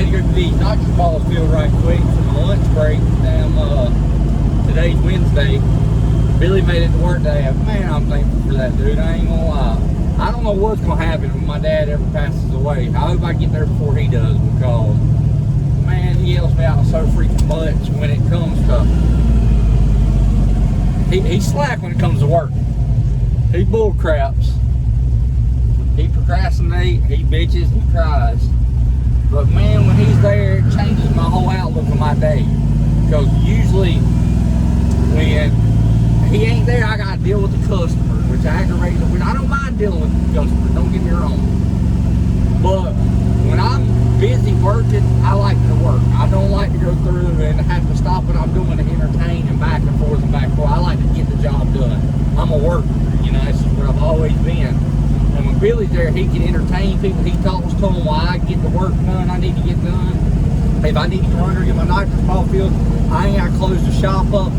to go to these nitrous balls field right quick for my lunch break. Today's Wednesday. Billy made it to work today. Man, I'm thankful for that, dude. I ain't gonna lie. I don't know what's gonna happen when my dad ever passes away. I hope I get there before he does, because man, he helps me out so freaking much when it comes to. He's slack when it comes to work. He bull craps. He procrastinates. He bitches. He cries. But man, when he's there, it changes my whole outlook of my day. Because usually when he ain't there, I gotta deal with the customer, which aggravates me. I don't mind dealing with the customer, don't get me wrong. But when I'm busy working, I like to work. I don't like to go through and have to stop what I'm doing to entertain and back and forth and back and forth. I like to get the job done. I'm a worker, you know, that's just what I've always been. And when Billy's there, he can entertain people. He talks to them while I get the work done I need to get done. If I need to run or get my nitrous ball field, I ain't got to close the shop up.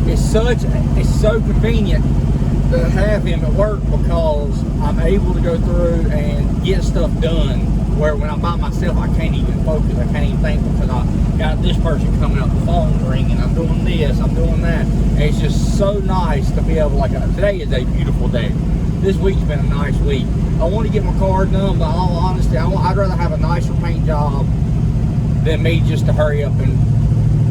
It's so convenient to have him at work, because I'm able to go through and get stuff done, where when I'm by myself I can't even focus, I can't even think, because I got this person coming up, the phone's ringing, I'm doing this, I'm doing that. And it's just so nice to be able, like, today is a beautiful day. This week's been a nice week. I want to get my car done, but in all honesty, I'd rather have a nicer paint job than me just to hurry up and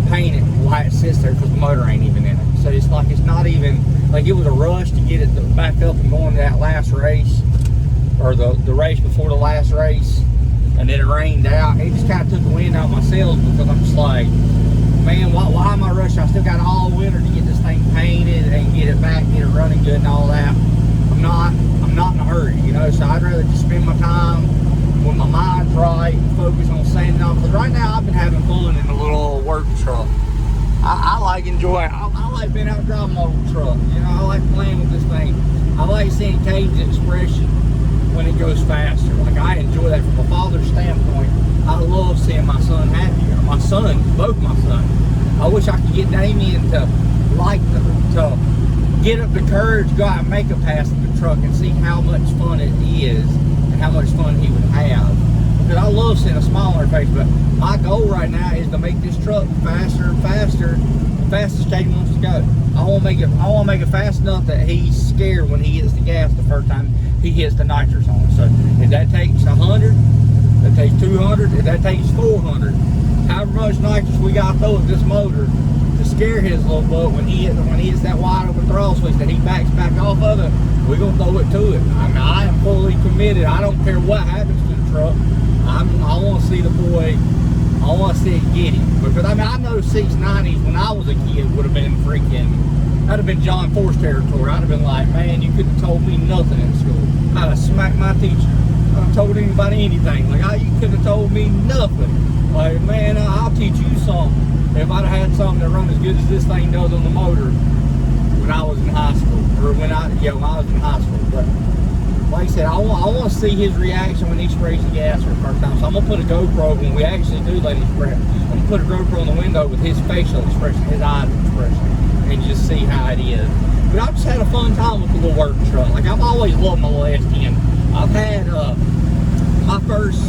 paint it while it sits there, because the motor ain't even in it. So it's like, it's not even, like, it was a rush to get it back up and going to that last race, or the race before the last race, and then it rained out. It just kind of took the wind out of my sails, because I'm just like, man, why am I rushing? I still got all winter to get this thing painted and get it back, get it running good and all that. I'm not in a hurry, you know, so I'd rather just spend my time when my mind's right and focus on sanding off. Because right now I've been having fun in the little old work truck. I like enjoying, I like being out driving my old truck, you know, I like playing with this thing. I like seeing Cade's expression when it goes faster. Like, I enjoy that from a father's standpoint. I love seeing my son happy, or my son, both my sons. I wish I could get Damien to to get up the courage, go out and make a pass at the truck and see how much fun it is and how much fun he would have. Because I love seeing a smile on her face, but my goal right now is to make this truck faster and faster, the fastest Cade wants to go. I want to make it fast enough that he's scared when he hits the gas the first time he hits the nitrous on it. So if that takes 100, that takes 200, if that takes 400, however much nitrous we got to throw at this motor to scare his little butt when he hits that wide open throttle switch that he backs back off of it, we're going to throw it to it. I mean, I am fully committed. I don't care what happens to the truck. I want to see the boy, I want to see it get him. Because, I mean, I know 690s when I was a kid would have been freaking, that'd have been John Force territory. I'd have been like, man, you couldn't have told me nothing in school. I'd have smacked my teacher. I'd have told anybody anything. Like, you couldn't have told me nothing. Like, man, I'll teach you something. If I'd have had something that run as good as this thing does on the motor when I was in high school, or when I was in high school. But like I said, I want to see his reaction when he sprays the gas for the first time. So I'm gonna put a GoPro when we actually do let him spray. I'm gonna put a GoPro on the window with his facial expression, his eyes expression, and just see how it is. But I've just had a fun time with the little work truck. Like, I've always loved my little S10. I've had my first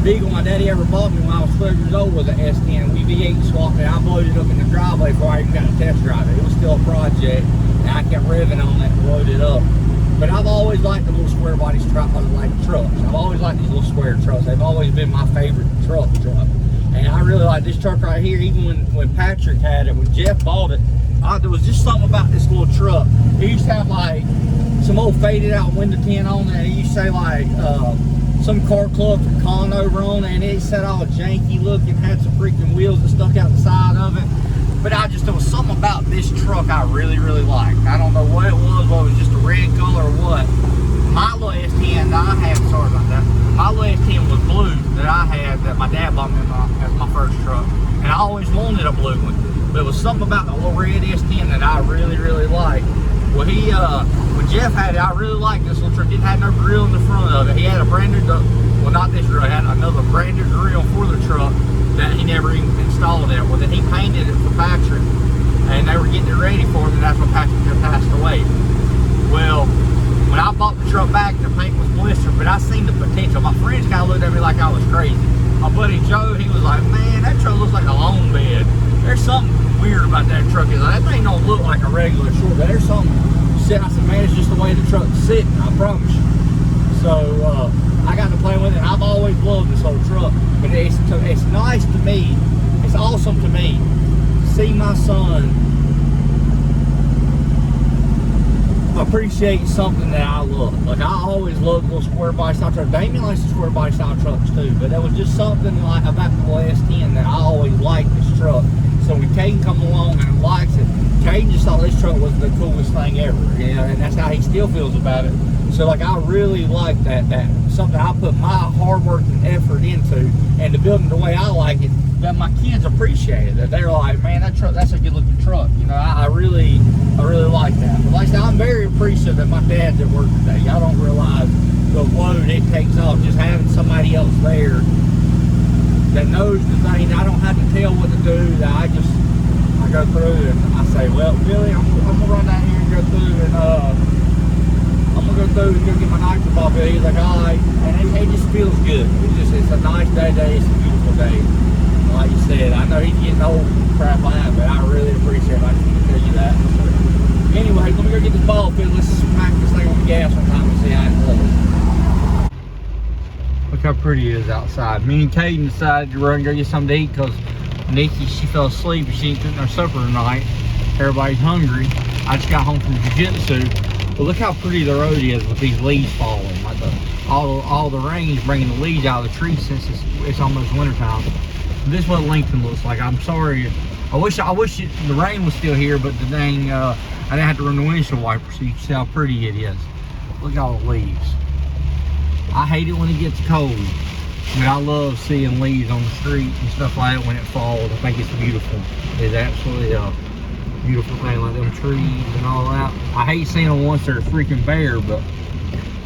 vehicle my daddy ever bought me when I was 12 years old was an S10. We V8 swapped it. I loaded it up in the driveway before I even got to test drive it. It was still a project, and I kept revving on it to load it up. But I've always liked the little square body trucks. I've always liked these little square trucks. They've always been my favorite truck. And I really like this truck right here. Even when Patrick had it, when Jeff bought it, there was just something about this little truck. It used to have like some old faded out window tint on there. It used to say like some car club from Conover on it, and it said all janky looking, had some freaking wheels that stuck out the side of it. But there was something about this truck I really, really liked. I don't know what it was, whether it was just a red color or what. My little S10 that I had, sorry about that, my little S10 was blue that I had, that my dad bought me as my first truck. And I always wanted a blue one. But there was something about the little red S10 that I really, really liked. Well, when Jeff had it, I really liked this little truck. It didn't have no grill in the front of it. He had a brand new, well, not this grill, he had another brand new grill for the truck that he never even installed it. Well, then he painted it for Patrick, and they were getting it ready for him, and that's when Patrick had passed away. Well, when I bought the truck back, the paint was blistered, but I seen the potential. My friends kind of looked at me like I was crazy. my buddy Joe, he was like, man, that truck looks like a long bed. There's something weird about that truck. He's like, that thing don't look like a regular short bed. There's something. I said, man, it's just the way the truck's sitting, I promise you. So I got to play with it. I've always loved this old truck, but it's nice to me. It's awesome to me to see my son appreciate something that I love. Like, I always loved little square body style trucks. Damien likes the square body style trucks too, but there was just something like about the S10 that I always liked this truck. So when Caden come along and likes it, Caden just thought this truck was the coolest thing ever, you know, and that's how he still feels about it. So like, I really like that something I put my hard work and effort into, and to build it the way I like it, that my kids appreciate it. That they're like, man, that truck, that's a good looking truck. You know, I really like that. But like I said, I'm very appreciative that my dad's at work today. Y'all don't realize the load it takes off just having somebody else there that knows the thing. I don't have to tell what to do. That I go through and I say, well, Billy, I'm gonna run down here and go through and I'm gonna go through and go get my nitrous ball. He's like, all right, and it just feels good. It's a nice day today. It's a beautiful day. Like you said, I know he's getting old crap like that, but I really appreciate it. I just want to tell you that. So, anyway, let me go get this ball filled. Let's smack this thing on the gas one time and see how it looks. Look how pretty it is outside. Me and Caden decided to run and go get something to eat because Nikki, she fell asleep and she ain't cooking her supper tonight. Everybody's hungry. I just got home from jiu-jitsu. But look how pretty the road is with these leaves falling. Like all the rain is bringing the leaves out of the trees since it's almost wintertime. This is what Lincoln looks like. I'm sorry. I wish the rain was still here, but the dang, I didn't have to run the windshield wiper so you can see how pretty it is. Look at all the leaves. I hate it when it gets cold, but I love seeing leaves on the street and stuff like that when it falls. I think it's beautiful. It's absolutely a beautiful thing, like them trees and all that. I hate seeing them once they're freaking bare, but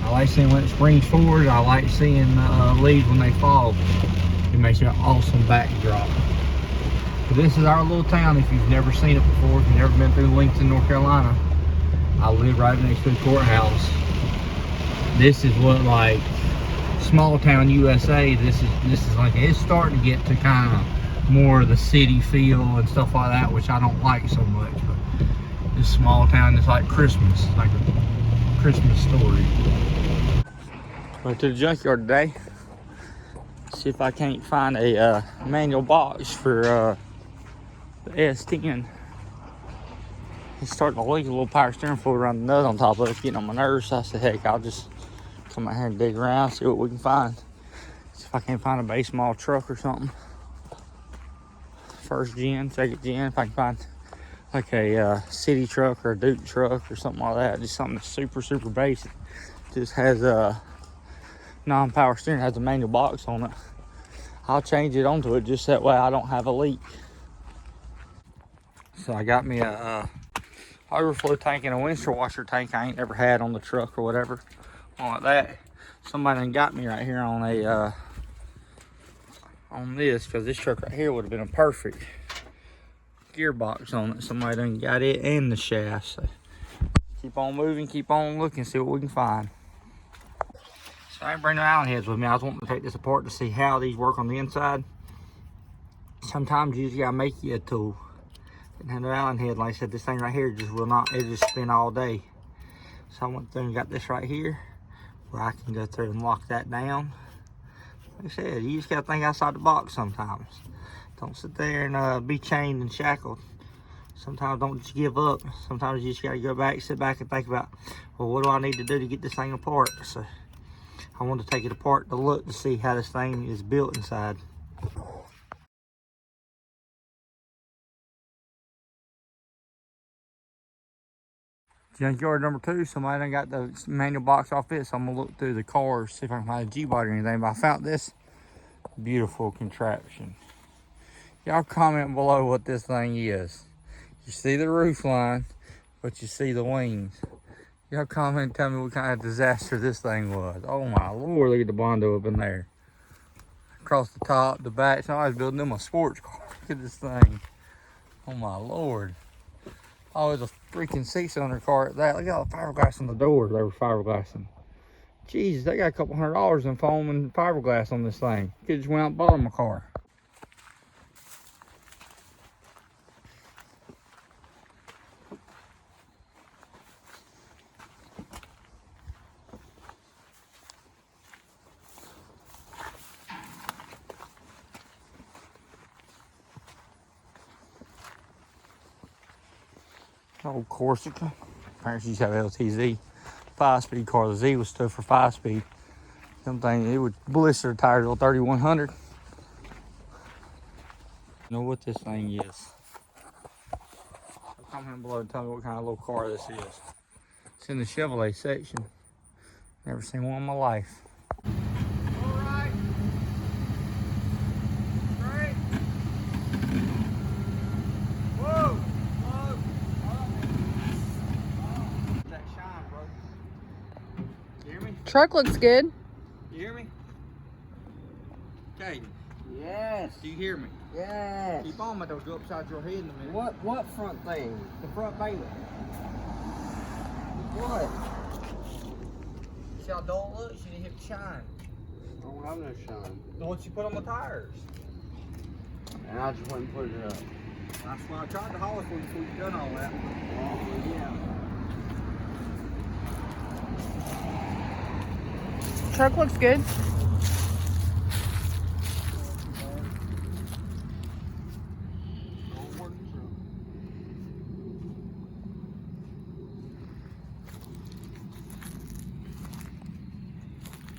I like seeing when it springs forward. I like seeing leaves when they fall. It makes an awesome backdrop. But this is our little town. If you've never seen it before, if you've never been through Lincoln, North Carolina, I live right next to the courthouse. This is what, like, small town USA, this is like, it's starting to get to kind of more of the city feel and stuff like that, which I don't like so much. But this small town is like Christmas, like a Christmas story. Went to the junkyard today. See if I can't find a manual box for the S10. It's starting to leak a little power steering fluid around the nut on top of it. It's getting on my nerves. So I said, heck, I'll just come out here and dig around, see what we can find. See if I can't find a base model truck or something. First gen, second gen, if I can find like a city truck or a Duke truck or something like that. Just something that's super, super basic. Just has a non-power steering, has a manual box on it. I'll change it onto it just that way I don't have a leak. So I got me a overflow tank and a windshield washer tank I ain't never had on the truck or whatever. Like that. Somebody done got me right here on a on this, because this truck right here would have been a perfect gearbox on it. Somebody done got it and the shaft. So keep on moving, keep on looking, see what we can find. So I ain't bring no Allen heads with me. I was wanting to take this apart to see how these work on the inside. Sometimes you just gotta make you a tool. Didn't have no Allen head. Like I said, this thing right here just will not, it just spin all day. So I went through and got this right here where I can go through and lock that down. Like I said, you just gotta think outside the box sometimes. Don't sit there and be chained and shackled. Sometimes don't just give up. Sometimes you just gotta go back, sit back and think about, well, what do I need to do to get this thing apart? So I wanted to take it apart to look to see how this thing is built inside. Junkyard number 2, somebody done got the manual box off it, so I'm gonna look through the cars, see if I can find a G-body or anything. But I found this beautiful contraption. Y'all comment below what this thing is. You see the roof line, but you see the wings. Y'all comment and tell me what kind of disaster this thing was. Oh my Lord, look at the Bondo up in there. Across the top, the back, somebody's building them a sports car. Look at this thing. Oh my Lord. Oh, there's a freaking 6-cylinder car at that. Look at all the fiberglass on the door. They were fiberglassing. Jesus, they got a couple $100 in foam and fiberglass on this thing. Could just went out and bought them a car. Old Corsica. Parents used to have LTZ. 5-speed car. The Z was stuff for 5-speed. Something it would blister tires on 3100. You know what this thing is. Comment below and tell me what kind of little car this is. It's in the Chevrolet section. Never seen one in my life. Alright. Great. Whoa. Whoa. That shine, bro. You hear me? Truck looks good. You hear me? Okay. Yes. Do you hear me? Yes. Keep on, they'll go upside your head in a minute. What front thing? The front bailiff. What? See how dull it looks? You didn't hit the shine. I don't have no shine. The ones you put on the tires. And I just went and put it up. That's why I tried to holler for you before you done all that. Oh, yeah. Truck looks good.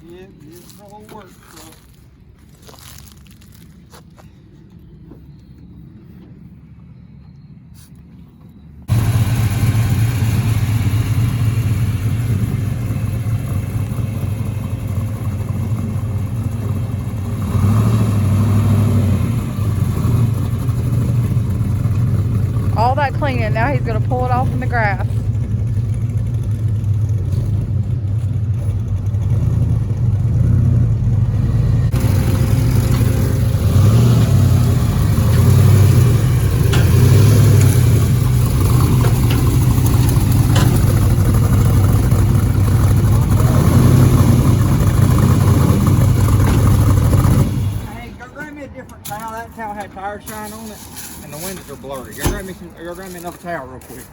Yeah, it's all work, bro. All that cleaning, now he's gonna pull it off in the grass. Hey, go grab me a different towel. That towel had tire shine on it, and the windows are blurry. Go grab me another towel real quick.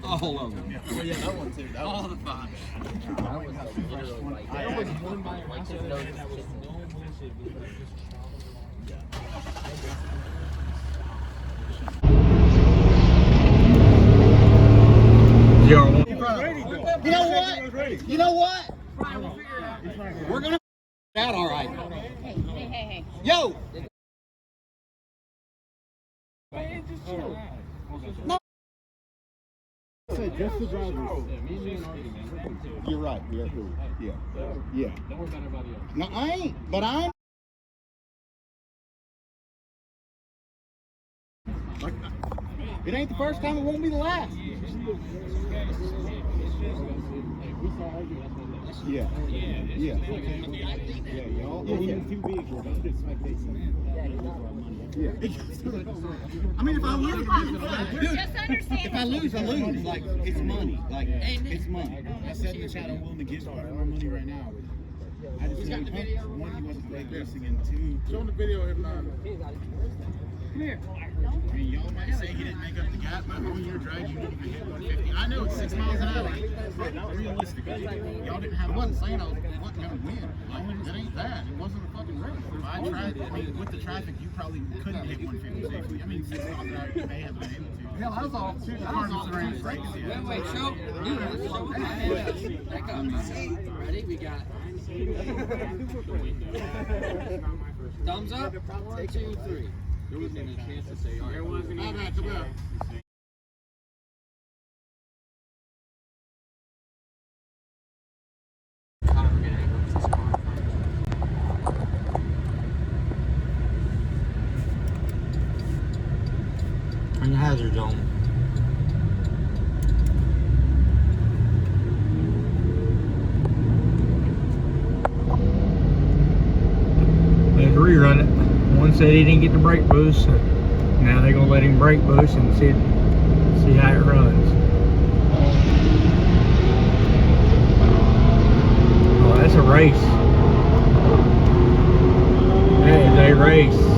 All of them. Well, yeah, that one too. All the five. You know what? You know what? We're gonna out all right. Hey. Yo. No. Just the drivers. You're right. Yeah. Yeah. Don't worry about everybody else. No, I ain't. But I'm. It ain't the first time. It won't be the last. Yeah. Yeah. Y'all. Yeah. Too big. Yeah. I mean, if I lose, if I lose, I lose. Like, it's money. Like, it's money. I said in the chat, I'm willing to give more money right now. I just got the video. One, he wasn't great racing, and two, show him the video if not. Come here. I mean, y'all might say he didn't make up the gap, but when you're driving, you didn't even hit 150. I know it's 6 miles an hour, but realistically, y'all didn't have one saying I wasn't going to win. Like, it ain't that. It wasn't a fucking race. I tried. I mean, with the traffic, you probably couldn't hit 150 safely. I mean, 6 miles an hour, you may have been able to. Hell, I was all two cars off the range breaking the Wait, show. Back up. Ready? We got thumbs up. 1, 2, 3. There wasn't even a chance to say, all right, everyone's going to come on. hazards on them. Let's rerun it. One said he didn't get the brake boost, so now they're gonna let him brake boost and see how it runs. Oh, that's a race. That is a race.